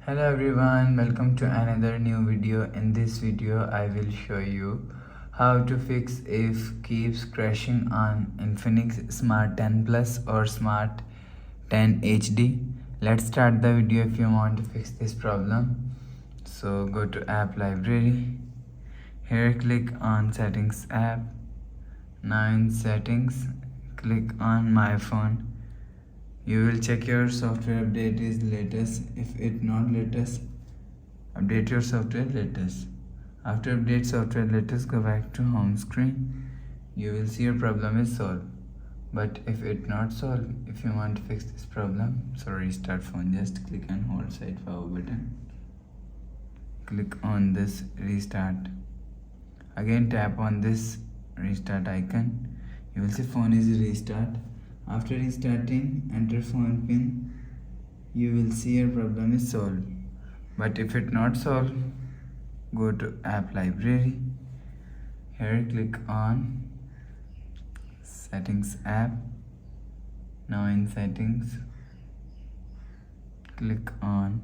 Hello everyone, welcome to another new video. In this video I will show you how to fix if keeps crashing on Infinix Smart 10 Plus or Smart 10 HD. Let's start the video. If you want to fix this problem, so go to app library. Here click on settings app. Now in settings click on my phone. You will check your software update is latest. If it not latest, update your software latest. After update software latest, go back to home screen. You will see your problem is solved. But if it not solved, if you want to fix this problem, so restart phone. Just click and hold side power button. Click on this restart. Again tap on this restart icon. You will see phone is restart. After restarting, enter phone pin. You will see your problem is solved. But if it not solved, go to app library. Here click on settings app. Now in settings, click on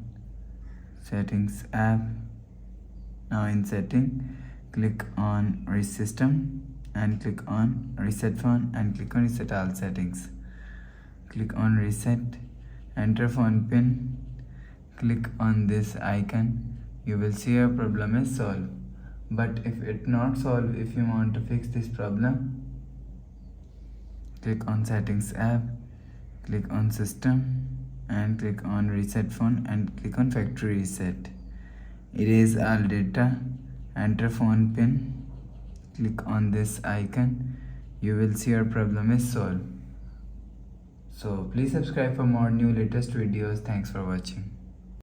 settings app. Now in setting, click on resystem and click on reset phone and click on reset all settings. Click on reset, enter phone pin, click on this icon. You will see your problem is solved. But if it not solved, if you want to fix this problem, click on settings app, click on system and click on reset phone and click on factory reset. Erase all data, enter phone pin, click on this icon. You will see your problem is solved. So please subscribe for more new latest videos. Thanks for watching.